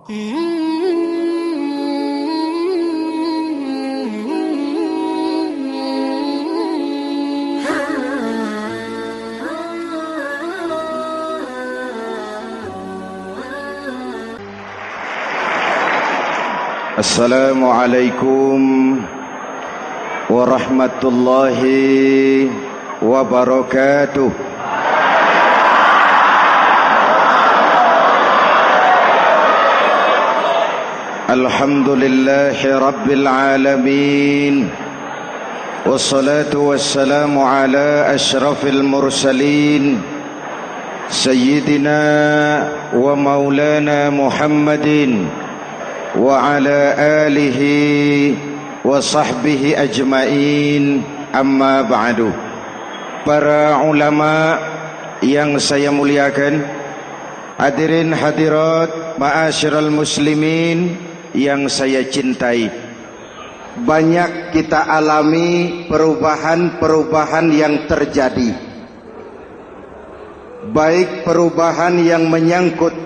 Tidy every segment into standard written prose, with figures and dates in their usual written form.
Assalamualaikum warahmatullahi wabarakatuh. Alhamdulillahi rabbil alamin. Wassalatu wassalamu ala ashrafil mursalin Sayyidina wa maulana Muhammadin wa ala alihi wa sahbihi ajmain, amma ba'du. Para ulama yang saya muliakan, hadirin hadirat ma'asyiral muslimin yang saya cintai, banyak kita alami perubahan-perubahan yang terjadi, baik perubahan yang menyangkut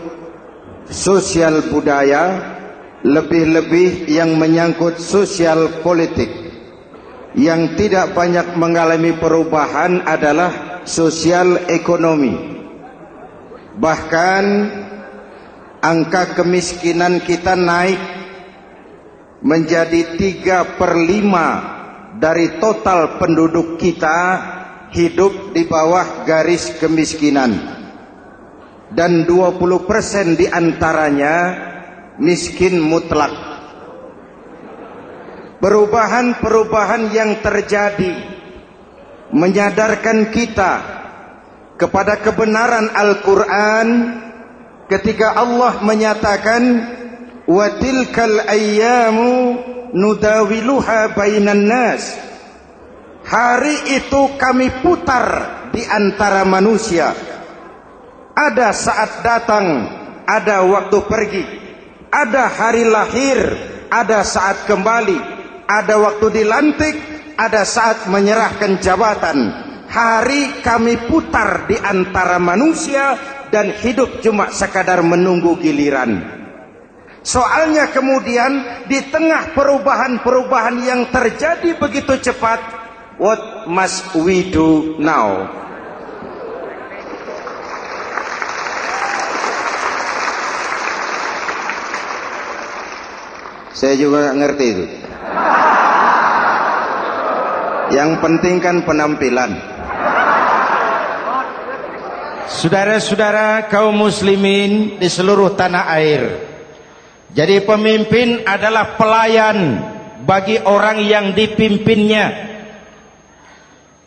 sosial budaya, lebih-lebih yang menyangkut sosial politik. Yang tidak banyak mengalami perubahan adalah sosial ekonomi. Bahkan angka kemiskinan kita naik menjadi 3/5 dari total penduduk kita hidup di bawah garis kemiskinan, dan 20% diantaranya miskin mutlak. Perubahan-perubahan yang terjadi menyadarkan kita kepada kebenaran Al-Quran ketika Allah menyatakan wa tilkal ayyamu nudawiluha bainan nas. Hari itu kami putar di antara manusia. Ada saat datang, ada waktu pergi. Ada hari lahir, ada saat kembali, ada waktu dilantik, ada saat menyerahkan jabatan. Hari kami putar di antara manusia dan hidup cuma sekadar menunggu giliran. Soalnya kemudian di tengah perubahan-perubahan yang terjadi begitu cepat, what must we do now? Saya juga nggak ngerti itu. Yang penting kan penampilan. Saudara-saudara kaum muslimin di seluruh tanah air, jadi pemimpin adalah pelayan bagi orang yang dipimpinnya.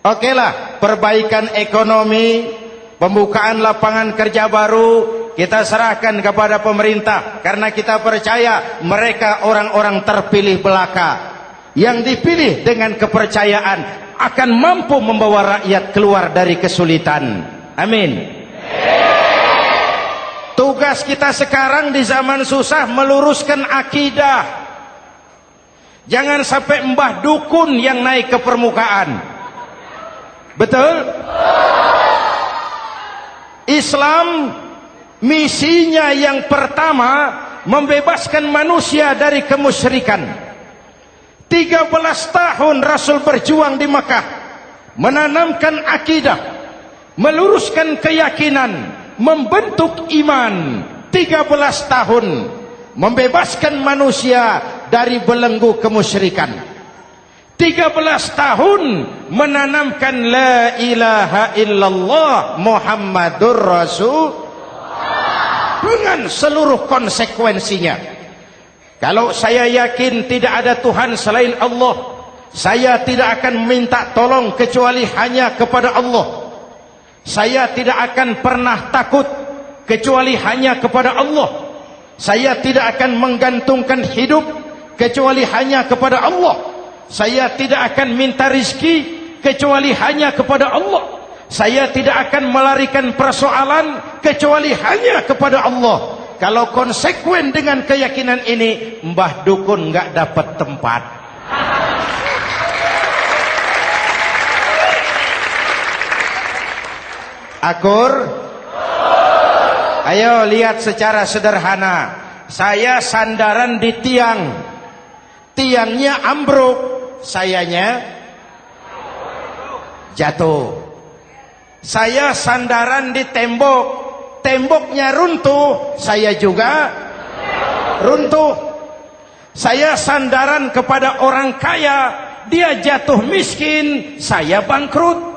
Okelah, perbaikan ekonomi, pembukaan lapangan kerja baru kita serahkan kepada pemerintah, karena kita percaya mereka orang-orang terpilih belaka yang dipilih dengan kepercayaan akan mampu membawa rakyat keluar dari kesulitan. Amin. Tugas kita sekarang di zaman susah meluruskan akidah. Jangan sampai mbah dukun yang naik ke permukaan. Betul? Islam misinya yang pertama membebaskan manusia dari kemusyrikan. 13 tahun Rasul berjuang di Makkah, menanamkan akidah, meluruskan keyakinan, membentuk iman. 13 tahun membebaskan manusia dari belenggu kemusyrikan. 13 tahun menanamkan la ilaha illallah Muhammadur Rasul dengan seluruh konsekuensinya. Kalau saya yakin tidak ada Tuhan selain Allah, saya tidak akan minta tolong kecuali hanya kepada Allah. Saya tidak akan pernah takut kecuali hanya kepada Allah. Saya tidak akan menggantungkan hidup kecuali hanya kepada Allah. Saya tidak akan minta rizki kecuali hanya kepada Allah. Saya tidak akan melarikan persoalan kecuali hanya kepada Allah. Kalau konsekuen dengan keyakinan ini, Mbah Dukun nggak dapat tempat. Akur? Ayo lihat secara sederhana. saya sandaran di tiang, tiangnya ambruk, sayanya jatuh. Saya sandaran di tembok, temboknya runtuh, saya juga runtuh. Saya sandaran kepada orang kaya, dia jatuh miskin, saya bangkrut.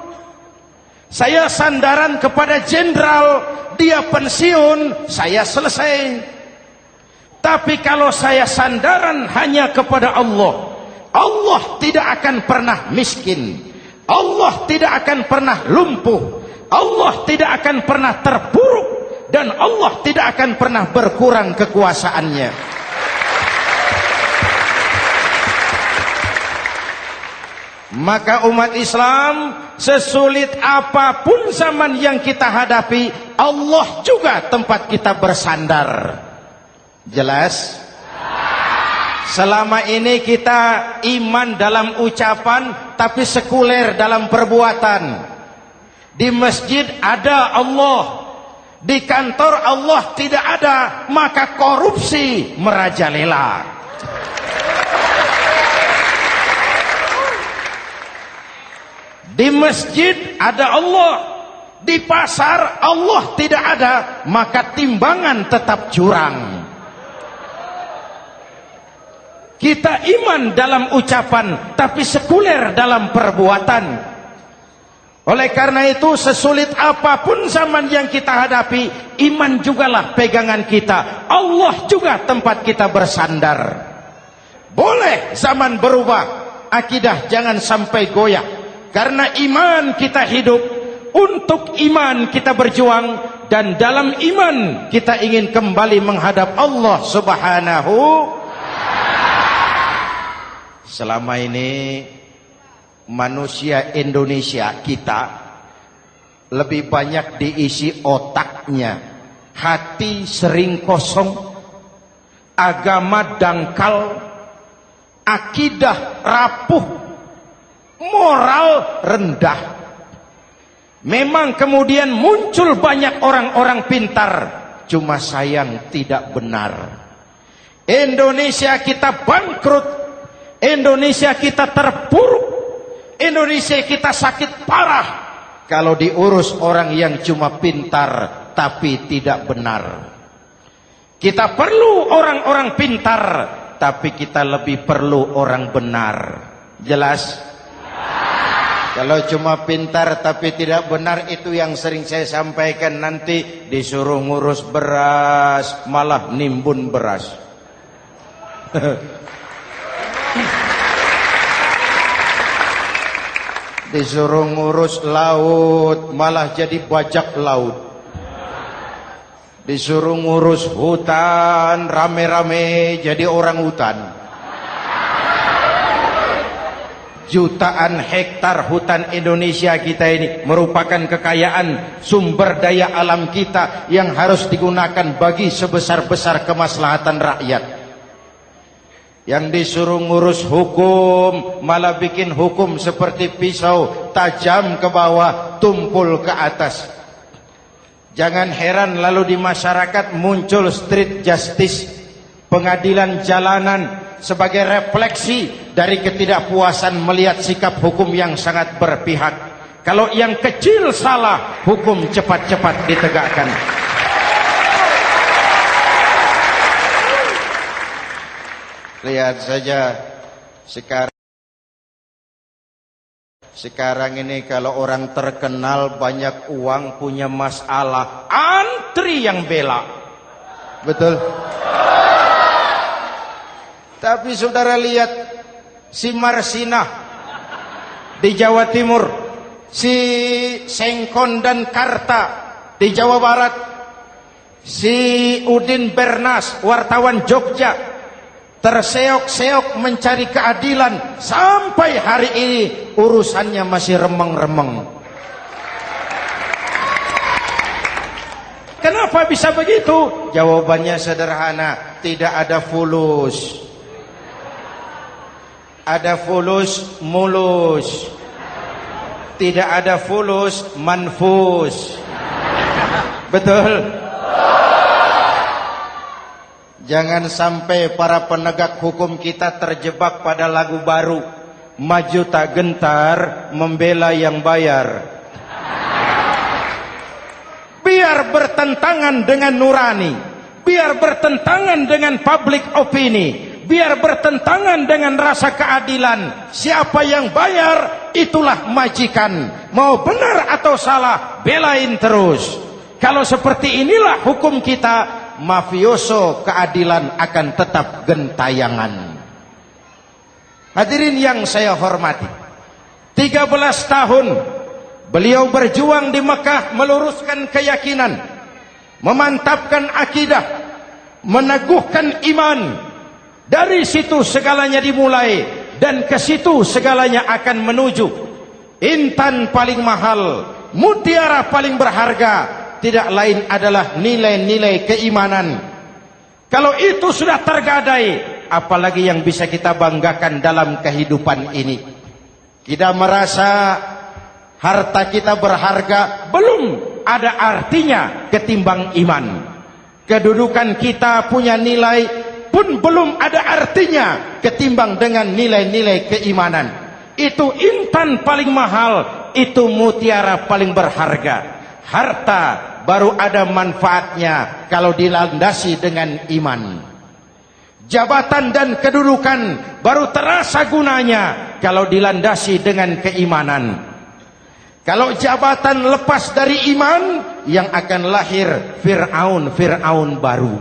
Saya sandaran kepada jenderal, dia pensiun, saya selesai. Tapi kalau saya sandaran hanya kepada Allah, Allah tidak akan pernah miskin, Allah tidak akan pernah lumpuh, Allah tidak akan pernah terpuruk, dan Allah tidak akan pernah berkurang kekuasaannya. Maka umat Islam, sesulit apapun zaman yang kita hadapi, Allah juga tempat kita bersandar. Jelas? Selama ini kita iman dalam ucapan, tapi sekuler dalam perbuatan. Di masjid ada Allah, di kantor Allah tidak ada, maka korupsi merajalela. Di masjid ada Allah, di pasar Allah tidak ada, maka timbangan tetap curang. Kita iman dalam ucapan, tapi sekuler dalam perbuatan. Oleh karena itu, sesulit apapun zaman yang kita hadapi, iman jugalah pegangan kita, Allah juga tempat kita bersandar. Boleh zaman berubah, akidah jangan sampai goyah. Karena iman kita hidup, untuk iman kita berjuang, dan dalam iman kita ingin kembali menghadap Allah Subhanahu. Selama ini manusia Indonesia kita lebih banyak diisi otaknya, hati sering kosong, agama dangkal, akidah rapuh, moral rendah. Memang kemudian muncul banyak orang-orang pintar, cuma sayang tidak benar. Indonesia kita bangkrut, Indonesia kita terpuruk, Indonesia kita sakit parah kalau diurus orang yang cuma pintar tapi tidak benar. Kita perlu orang-orang pintar, tapi kita lebih perlu orang benar. Jelas? Kalau cuma pintar tapi tidak benar, itu yang sering saya sampaikan, nanti disuruh ngurus beras malah nimbun beras. Disuruh ngurus laut malah jadi bajak laut. Disuruh ngurus hutan rame-rame jadi orang hutan. Jutaan hektar hutan Indonesia kita ini merupakan kekayaan sumber daya alam kita yang harus digunakan bagi sebesar-besar kemaslahatan rakyat. Yang disuruh ngurus hukum malah bikin hukum seperti pisau, tajam ke bawah, tumpul ke atas. Jangan heran lalu di masyarakat muncul street justice, pengadilan jalanan, sebagai refleksi dari ketidakpuasan melihat sikap hukum yang sangat berpihak. Kalau yang kecil salah, hukum cepat-cepat ditegakkan. Lihat saja sekarang ini kalau orang terkenal, banyak uang, punya masalah, antri yang bela. Betul? Tapi saudara lihat si Marsinah di Jawa Timur, si Sengkon dan Karta di Jawa Barat, si Udin Bernas wartawan Jogja, terseok-seok mencari keadilan, sampai hari ini urusannya masih remeng-remeng. Kenapa bisa begitu? Jawabannya sederhana, tidak ada fulus. Ada fulus mulus, tidak ada fulus manfus. Betul? Jangan sampai para penegak hukum kita terjebak pada lagu baru, maju tak gentar, membela yang bayar. Biar bertentangan dengan nurani, biar bertentangan dengan public opini, biar bertentangan dengan rasa keadilan. Siapa yang bayar, itulah majikan. Mau benar atau salah, belain terus. Kalau seperti inilah hukum kita, mafioso keadilan akan tetap gentayangan. Hadirin yang saya hormati, 13 tahun beliau berjuang di Mekah, meluruskan keyakinan, memantapkan akidah, meneguhkan iman. Dari situ segalanya dimulai, dan ke situ segalanya akan menuju. Intan paling mahal, mutiara paling berharga, tidak lain adalah nilai-nilai keimanan. Kalau itu sudah tergadai, apalagi yang bisa kita banggakan dalam kehidupan ini? Kita merasa harta kita berharga, belum ada artinya ketimbang iman. Kedudukan kita punya nilai pun belum ada artinya ketimbang dengan nilai-nilai keimanan. Itu intan paling mahal, itu mutiara paling berharga. Harta baru ada manfaatnya kalau dilandasi dengan iman. Jabatan dan kedudukan baru terasa gunanya kalau dilandasi dengan keimanan. Kalau jabatan lepas dari iman, yang akan lahir Fir'aun baru.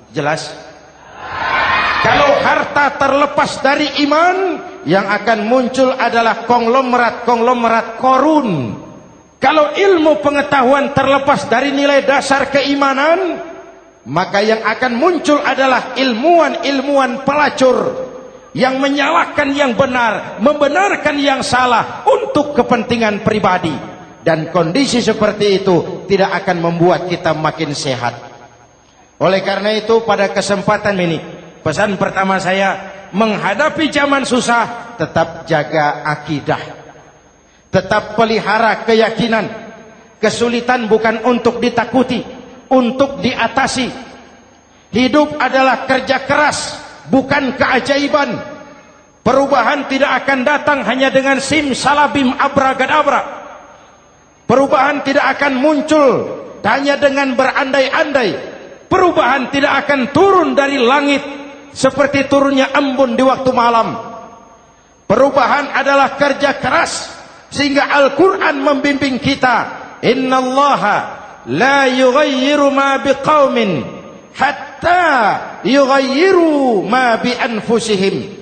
Jelas? Kalau harta terlepas dari iman, yang akan muncul adalah konglomerat Korun. Kalau ilmu pengetahuan terlepas dari nilai dasar keimanan, maka yang akan muncul adalah ilmuwan pelacur yang menyalahkan yang benar, membenarkan yang salah untuk kepentingan pribadi. Dan kondisi seperti itu tidak akan membuat kita makin sehat. Oleh karena itu, pada kesempatan ini, pesan pertama saya, menghadapi zaman susah, tetap jaga akidah. Tetap pelihara keyakinan. Kesulitan bukan untuk ditakuti, untuk diatasi. Hidup adalah kerja keras, bukan keajaiban. Perubahan tidak akan datang hanya dengan simsalabim abragadabra. Perubahan tidak akan muncul hanya dengan berandai-andai. Perubahan tidak akan turun dari langit seperti turunnya embun di waktu malam. Perubahan adalah kerja keras. Sehingga Al-Quran membimbing kita, innallaha la yughayyiru ma biqaumin hatta yughayyiru ma bi anfusihim.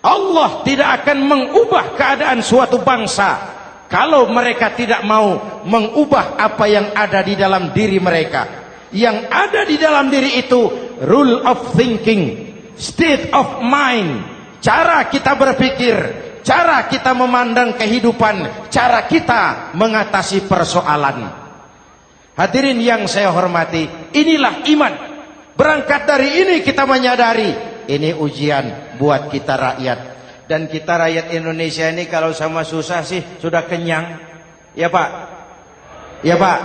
Allah tidak akan mengubah keadaan suatu bangsa kalau mereka tidak mau mengubah apa yang ada di dalam diri mereka. Yang ada di dalam diri itu rule of thinking, state of mind, cara kita berpikir, cara kita memandang kehidupan, cara kita mengatasi persoalan. Hadirin yang saya hormati, inilah iman. Berangkat dari ini kita menyadari, ini ujian buat kita rakyat. Dan kita rakyat Indonesia ini kalau sama susah sih sudah kenyang. Ya Pak? Ya Pak?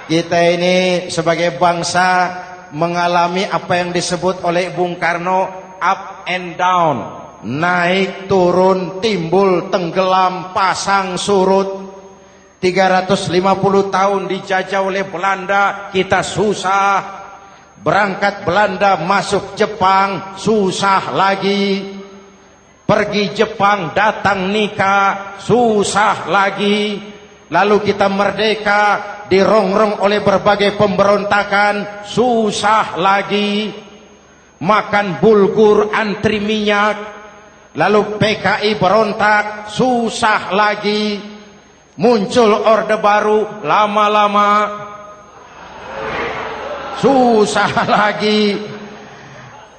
Kita ini sebagai bangsa mengalami apa yang disebut oleh Bung Karno up and down. Naik, turun, timbul, tenggelam, pasang, surut. 350 tahun dijajah oleh Belanda, kita susah. Berangkat Belanda, masuk Jepang, susah lagi. Pergi Jepang, datang nikah, susah lagi. Lalu kita merdeka, dirongrong oleh berbagai pemberontakan, susah lagi. Makan bulgur, antri minyak. Lalu PKI berontak, susah lagi. Muncul orde baru, lama-lama susah lagi.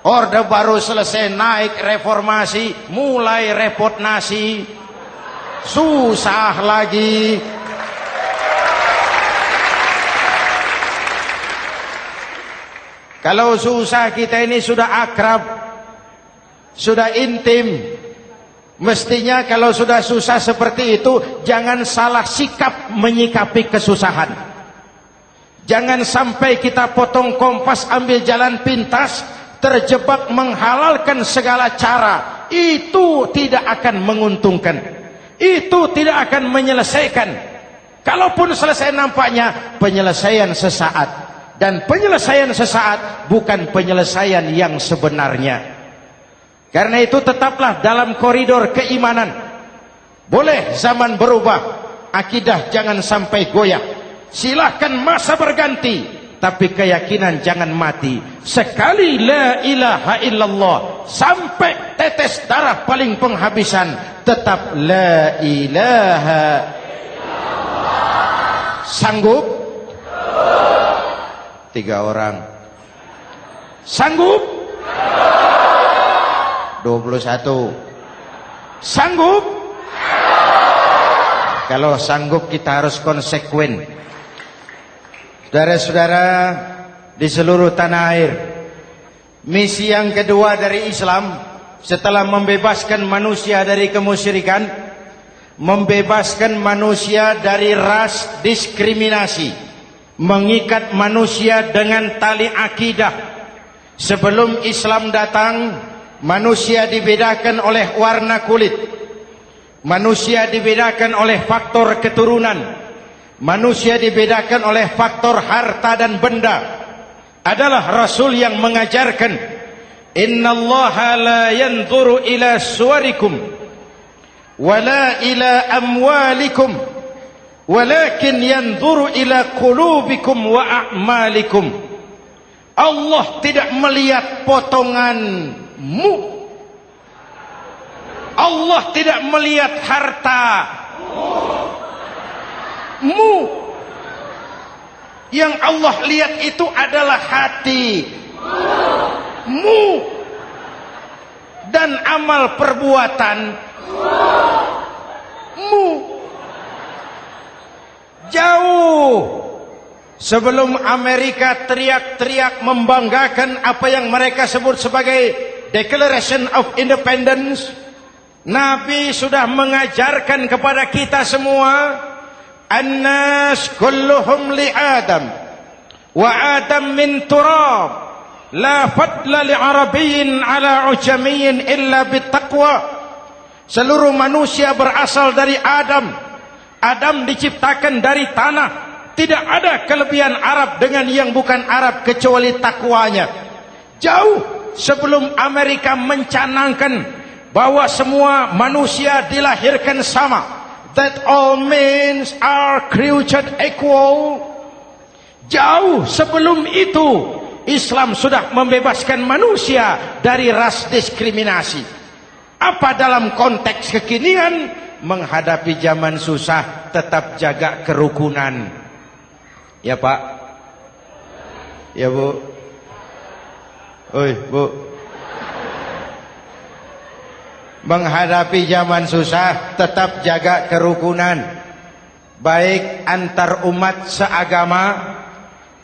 Orde baru selesai, naik reformasi, mulai repot nasi, susah lagi. Kalau susah kita ini sudah akrab, sudah intim. Mestinya kalau sudah susah seperti itu, jangan salah sikap menyikapi kesusahan. Jangan sampai kita potong kompas, ambil jalan pintas, terjebak menghalalkan segala cara. Itu tidak akan menguntungkan, itu tidak akan menyelesaikan. Kalaupun selesai, nampaknya penyelesaian sesaat, dan penyelesaian sesaat bukan penyelesaian yang sebenarnya. Karena itu tetaplah dalam koridor keimanan. Boleh zaman berubah, akidah jangan sampai goyah. Silahkan masa berganti, tapi keyakinan jangan mati. Sekali la ilaha illallah, sampai tetes darah paling penghabisan, tetap la ilaha illallah. Sanggup? 3 orang. Sanggup? 21. Sanggup? Kalau sanggup kita harus konsekuen. Saudara-saudara di seluruh tanah air, misi yang kedua dari Islam setelah membebaskan manusia dari kemusyrikan, membebaskan manusia dari ras diskriminasi, mengikat manusia dengan tali akidah. Sebelum Islam datang, manusia dibedakan oleh warna kulit, manusia dibedakan oleh faktor keturunan, manusia dibedakan oleh faktor harta dan benda. Adalah Rasul yang mengajarkan, innallaha la yanzuru ila suwarikum wala ila amwalikum walakin yanzuru ila qulubikum wa a'malikum. Allah tidak melihat potonganmu, Allah tidak melihat hartamu. Yang Allah lihat itu adalah hatimu dan amal perbuatanmu. Jauh sebelum Amerika teriak-teriak membanggakan apa yang mereka sebut sebagai Declaration of Independence, Nabi sudah mengajarkan kepada kita semua, An-nas kulluhum li Adam wa Adam min turab la fadla li Arabiyyin ala ujamiyyin illa bittaqwa. Seluruh manusia berasal dari Adam. Adam diciptakan dari tanah. Tidak ada kelebihan Arab dengan yang bukan Arab kecuali takwanya. Jauh sebelum Amerika mencanangkan bahwa semua manusia dilahirkan sama, that all men are created equal. Jauh sebelum itu Islam sudah membebaskan manusia dari ras diskriminasi. Apa dalam konteks kekinian menghadapi zaman susah tetap jaga kerukunan? Ya Pak, ya Bu, oi Bu, menghadapi zaman susah tetap jaga kerukunan, baik antar umat seagama,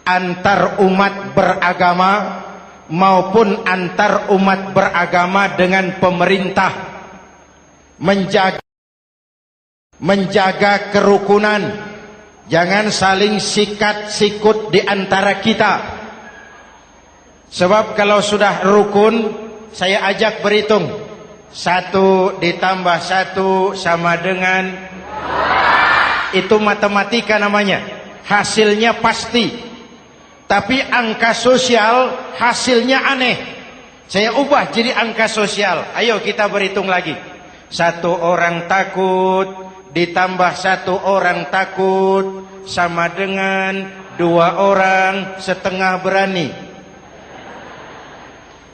antar umat beragama, maupun antar umat beragama dengan pemerintah. Menjaga kerukunan, jangan saling sikat sikut di antara kita. Sebab kalau sudah rukun, saya ajak berhitung, 1 ditambah 1 sama dengan, itu matematika namanya, hasilnya pasti. Tapi angka sosial hasilnya aneh. Saya ubah jadi angka sosial. Ayo kita berhitung lagi. 1 orang takut ditambah 1 orang takut sama dengan 2 orang setengah berani.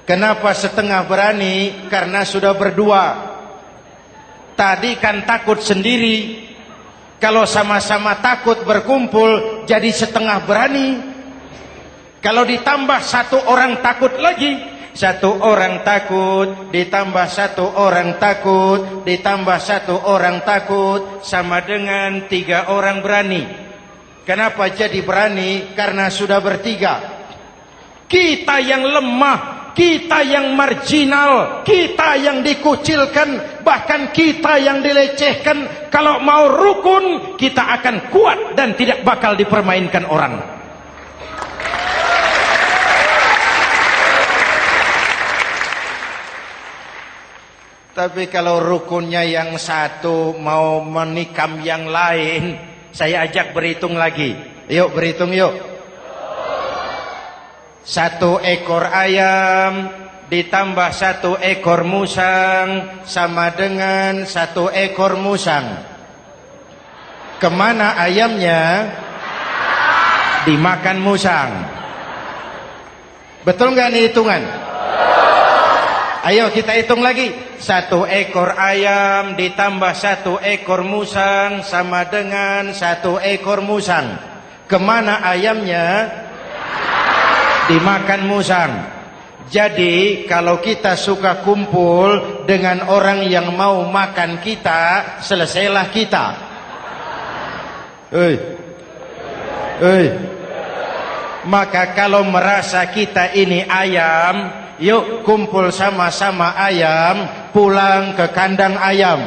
Kenapa setengah berani? Karena sudah berdua. Tadi kan takut sendiri. Kalau sama-sama takut berkumpul jadi setengah berani. Kalau ditambah 1 orang takut lagi, 1 orang takut ditambah 1 orang takut ditambah 1 orang takut sama dengan 3 orang berani. Kenapa jadi berani? Karena sudah bertiga. Kita yang lemah, kita yang marginal, kita yang dikucilkan, bahkan kita yang dilecehkan, kalau mau rukun kita akan kuat dan tidak bakal dipermainkan orang. Tapi kalau rukunnya yang satu mau menikam yang lain, saya ajak berhitung lagi. Yuk berhitung yuk. 1 ekor ayam ditambah 1 ekor musang sama dengan 1 ekor musang. Kemana ayamnya? Dimakan musang. Betul nggak nih hitungan? Ayo kita hitung lagi. 1 ekor ayam ditambah 1 ekor musang sama dengan 1 ekor musang. Kemana ayamnya? Dimakan musang. Jadi kalau kita suka kumpul dengan orang yang mau makan kita, selesailah kita. Maka kalau merasa kita ini ayam, yuk kumpul sama-sama ayam, pulang ke kandang ayam.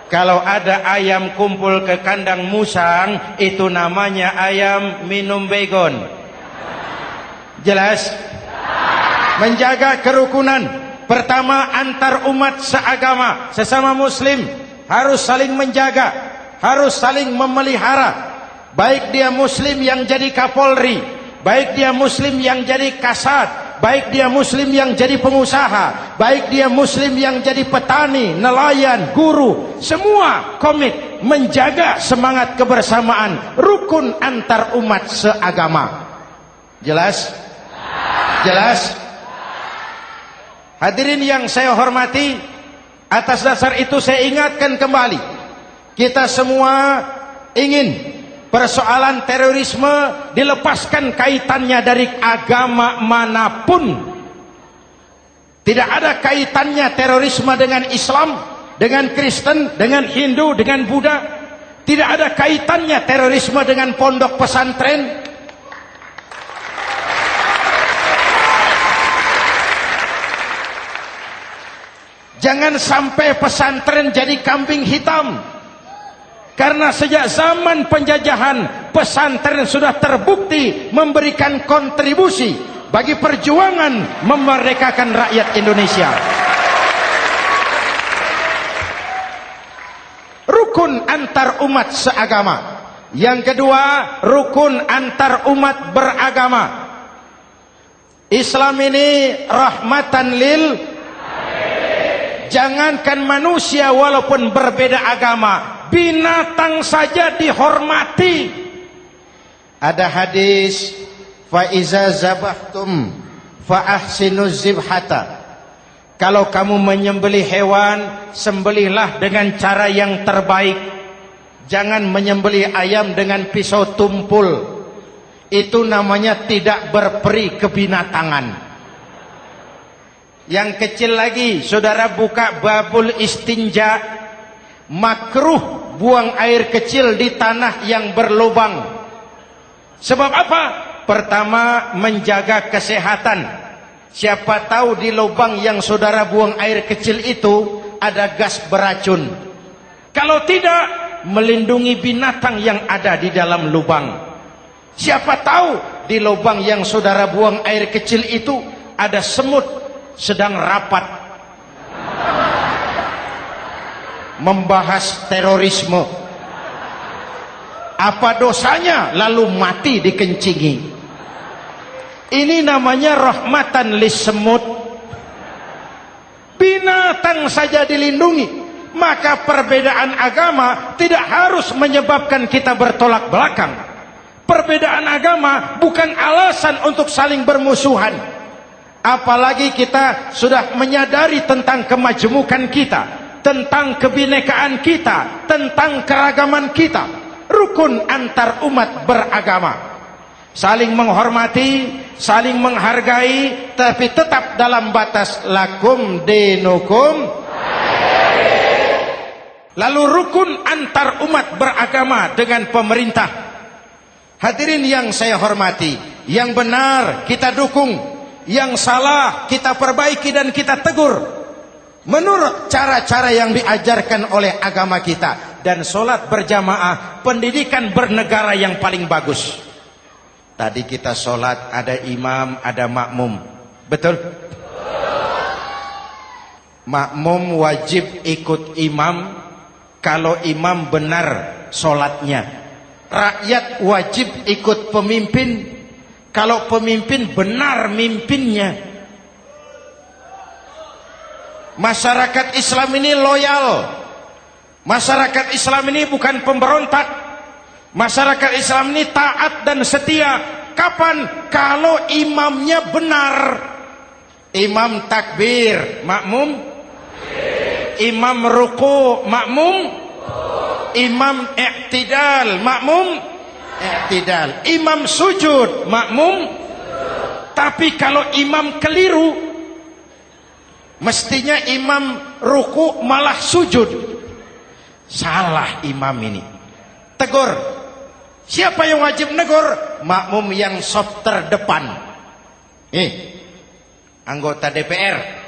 Kalau ada ayam kumpul ke kandang musang, itu namanya ayam minum baygon. Jelas? Menjaga kerukunan. Pertama, antar umat seagama, sesama muslim harus saling menjaga, harus saling memelihara. Baik dia muslim yang jadi kapolri, baik dia muslim yang jadi kasat, baik dia muslim yang jadi pengusaha, baik dia muslim yang jadi petani, nelayan, guru, semua komit menjaga semangat kebersamaan, rukun antar umat seagama. Jelas? Jelas? Hadirin yang saya hormati, atas dasar itu saya ingatkan kembali, kita semua ingin persoalan terorisme dilepaskan kaitannya dari agama manapun. Tidak ada kaitannya terorisme dengan Islam, dengan Kristen, dengan Hindu, dengan Buddha. Tidak ada kaitannya terorisme dengan pondok pesantren. Jangan sampai pesantren jadi kambing hitam. Karena sejak zaman penjajahan, pesantren sudah terbukti memberikan kontribusi bagi perjuangan memerdekakan rakyat Indonesia. Rukun antar umat seagama. Yang kedua, rukun antar umat beragama. Islam ini rahmatan lil. Jangankan manusia walaupun berbeda agama, binatang saja dihormati. Ada hadis, fa iza zabahtum fa ahsinuz zibhata. Kalau kamu menyembelih hewan, sembelihlah dengan cara yang terbaik. Jangan menyembelih ayam dengan pisau tumpul. Itu namanya tidak berperi kebinatangan. Yang kecil lagi, saudara buka babul istinja, makruh buang air kecil di tanah yang berlubang. Sebab apa? Pertama, menjaga kesehatan. Siapa tahu di lubang yang saudara buang air kecil itu ada gas beracun. Kalau tidak, melindungi binatang yang ada di dalam lubang. Siapa tahu di lubang yang saudara buang air kecil itu ada semut sedang rapat membahas terorisme. Apa dosanya lalu mati dikencingi? Ini namanya rahmatan lis semut. Binatang saja dilindungi. Maka perbedaan agama tidak harus menyebabkan kita bertolak belakang. Perbedaan agama bukan alasan untuk saling bermusuhan. Apalagi kita sudah menyadari tentang kemajemukan kita, tentang kebinekaan kita, tentang keragaman kita. Rukun antar umat beragama. Saling menghormati, saling menghargai, tapi tetap dalam batas lakum dinukum. Lalu rukun antar umat beragama dengan pemerintah. Hadirin yang saya hormati, yang benar kita dukung, yang salah kita perbaiki dan kita tegur menurut cara-cara yang diajarkan oleh agama kita. Dan sholat berjamaah, pendidikan bernegara yang paling bagus. Tadi kita sholat ada imam, ada makmum. Betul? Makmum wajib ikut imam kalau imam benar sholatnya. Rakyat wajib ikut pemimpin kalau pemimpin benar mimpinnya. Masyarakat Islam ini loyal. Masyarakat Islam ini bukan pemberontak. Masyarakat Islam ini taat dan setia. Kapan? Kalau imamnya benar. Imam takbir, makmum. Imam ruku, makmum. Imam i'tidal, makmum. I'tidal. Imam sujud, makmum. Tapi kalau imam keliru, mestinya imam ruku malah sujud. Salah imam ini. Tegur. Siapa yang wajib negur? Makmum yang saf terdepan. Anggota DPR.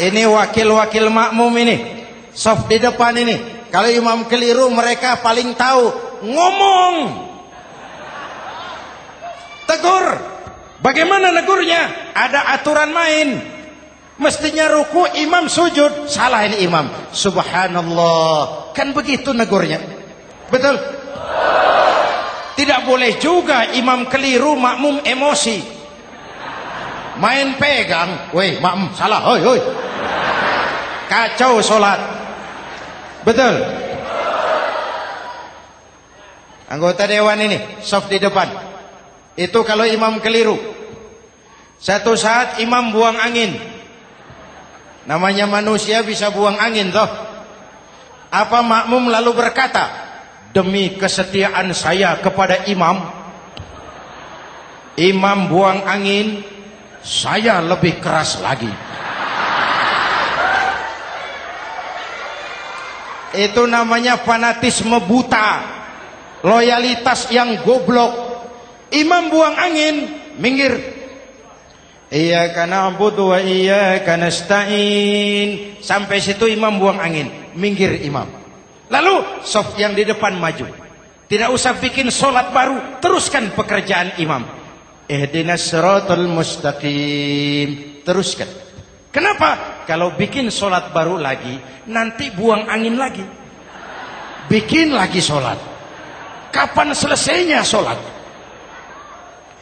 Ini wakil-wakil makmum ini, saf di depan ini. Kalau imam keliru, mereka paling tahu. Ngomong, tegur. Bagaimana negurnya? Ada aturan main. Mestinya ruku, imam sujud. Salah ini imam. Subhanallah. Kan begitu negurnya. Betul? Tidak boleh juga imam keliru, makmum emosi. Main pegang. Woi, makmum salah. Hoi, hoi. Kacau sholat. Betul? Anggota dewan ini, saf di depan. Itu kalau imam keliru. Satu saat imam buang angin. Namanya manusia bisa buang angin toh. Apa makmum lalu berkata, demi kesetiaan saya kepada imam, imam buang angin, saya lebih keras lagi. Itu namanya fanatisme buta, loyalitas yang goblok. Imam buang angin, minggir. Iyyaka na'budu wa iyyaka nasta'in. Sampai situ imam buang angin, minggir imam. Lalu saf yang di depan maju. Tidak usah bikin sholat baru, teruskan pekerjaan imam. Ihdinas siratal mustaqim. Teruskan. Kenapa? Kalau bikin sholat baru lagi, nanti buang angin lagi. Bikin lagi sholat. Kapan selesainya sholat?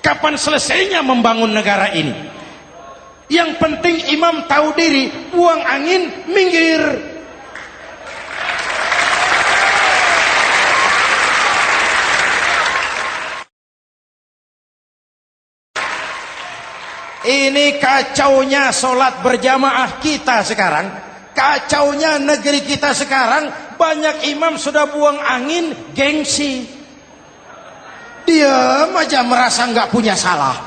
Kapan selesainya membangun negara ini? Yang penting imam tahu diri, buang angin, minggir. Ini kacaunya sholat berjamaah kita sekarang. Kacaunya negeri kita sekarang. Banyak imam sudah buang angin, gengsi. Diam aja merasa nggak punya salah.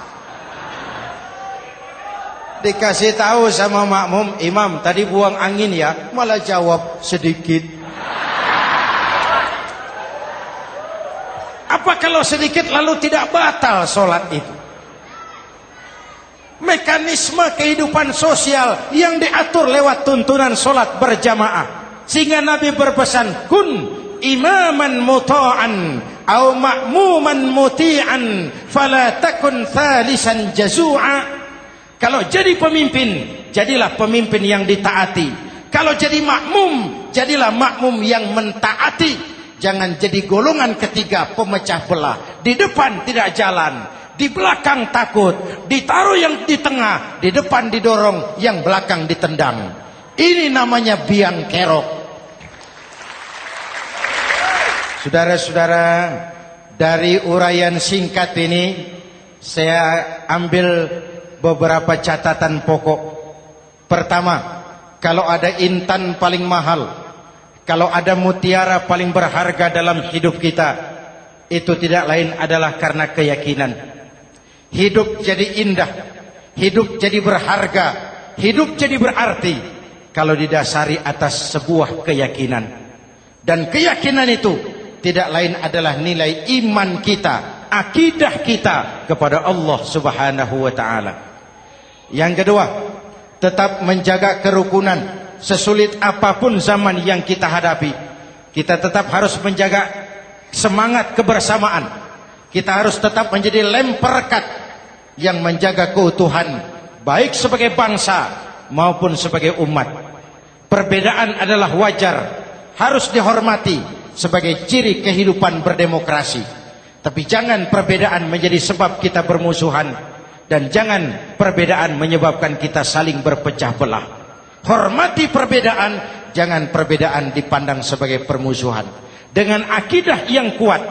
Dikasih tahu sama makmum, imam tadi buang angin ya, malah jawab sedikit. Apa kalau sedikit lalu tidak batal sholat itu? Mekanisme kehidupan sosial yang diatur lewat tuntunan sholat berjamaah. Sehingga Nabi berpesan, kun imaman muta'an au ma'muman muti'an fala takun thalisan jazu'a. Kalau jadi pemimpin, jadilah pemimpin yang ditaati. Kalau jadi makmum, jadilah makmum yang mentaati. Jangan jadi golongan ketiga pemecah belah. Di depan tidak jalan, di belakang takut, ditaruh yang di tengah, di depan didorong, yang belakang ditendang. Ini namanya biang kerok. Saudara-saudara, dari uraian singkat ini saya ambil beberapa catatan pokok. Pertama, kalau ada intan paling mahal, kalau ada mutiara paling berharga dalam hidup kita, itu tidak lain adalah karena keyakinan. Hidup jadi indah, hidup jadi berharga, hidup jadi berarti kalau didasari atas sebuah keyakinan. Dan keyakinan itu tidak lain adalah nilai iman kita, akidah kita kepada Allah Subhanahu wa taala. Yang kedua, tetap menjaga kerukunan. Sesulit apapun zaman yang kita hadapi, kita tetap harus menjaga semangat kebersamaan. Kita harus tetap menjadi lem perekat yang menjaga keutuhan baik sebagai bangsa maupun sebagai umat. Perbedaan adalah wajar, harus dihormati sebagai ciri kehidupan berdemokrasi. Tapi jangan perbedaan menjadi sebab kita bermusuhan, dan jangan perbedaan menyebabkan kita saling berpecah belah. Hormati perbedaan, jangan perbedaan dipandang sebagai permusuhan. Dengan akidah yang kuat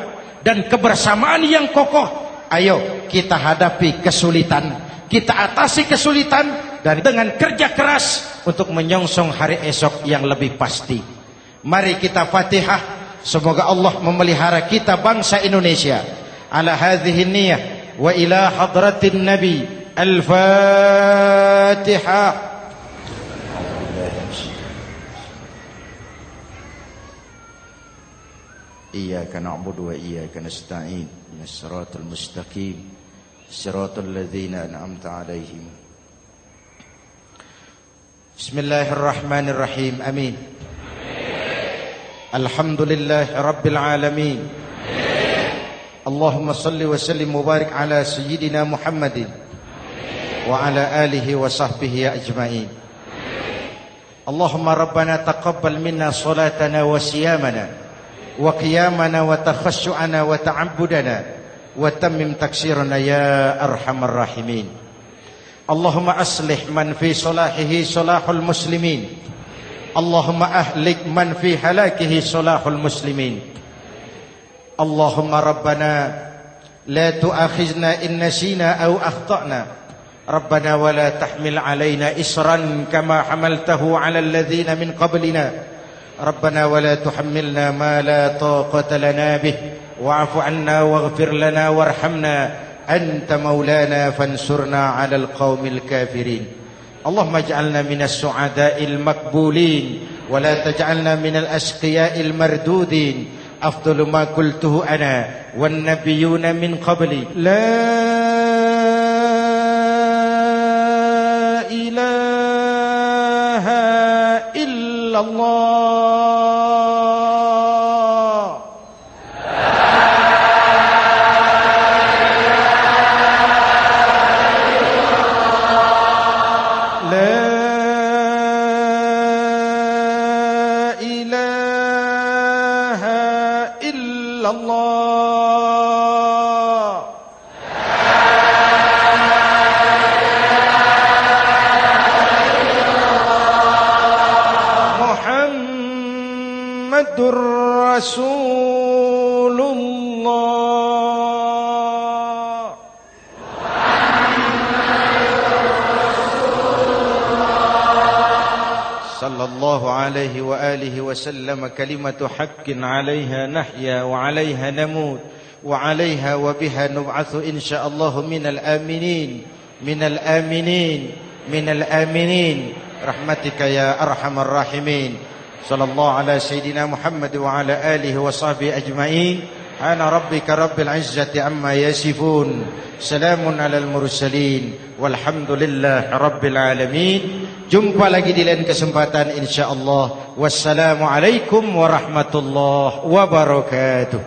dan kebersamaan yang kokoh, ayo kita hadapi kesulitan, kita atasi kesulitan, dan dengan kerja keras untuk menyongsong hari esok yang lebih pasti. Mari kita Fatihah, semoga Allah memelihara kita bangsa Indonesia. Ala hadhihi niyah wa ila hadratin Nabi. Al-Fatihah. Iyyaka na'budu wa iyyaka nasta'in. Ihdinas siratal mustaqim. Siratal ladzina an'amta 'alaihim. Bismillahirrahmanirrahim. Amin. Alhamdulillahi rabbil alamin. Allahumma salli wa sallim wa barik ala sayyidina Muhammadin wa ala alihi wa sahbihi ajma'in. Allahumma rabbana taqabbal minna salatana wa siyamana wa qiyamana wa takhashu'ana wa ta'abbudana wa tammim taksirana ya arhamar rahimin. Allahumma aslih man fi salahihi salahul muslimin. Allahumma ahlik man fi halakihi salahul muslimin. Allahumma rabbana la tu'akhizna in nasina aw akhtana. Rabbana wa la tahmil alaina isran kama hamaltahu ala alladhina min qablina. Rabbana wa la tuhammilna ma la taqata lana bih wa'fu 'anna waghfir lana warhamna anta maulana fansurna 'alal qaumil kafirin. Allahumma ij'alna minas su'ada'il maqbulin wa la taj'alna minal ashqiya'il mardudin. Afdalu ma qultuhu ana wan nabiyyuna min qabli. La ilaha illallah. Muhammadur Rasulullah. Sallallahu alaihi wa alihi wa sallam. Kalimatu haqqin 'alaiha nahya wa 'alaiha namut wa 'alaiha wa biha nub'atsu insyaallah minal aminin minal aminin minal aminin rahmatika ya arhamar rahimin. Sallallahu ala sayyidina Muhammad wa ala alihi wa sahbihi ajma'in. Ana rabbika rabbil izzati amma yasifun. Salamun alal mursalin. Walhamdulillah rabbil alamin. Jumpa lagi di lain kesempatan insyaallah. Wassalamualaikum warahmatullahi wabarakatuh.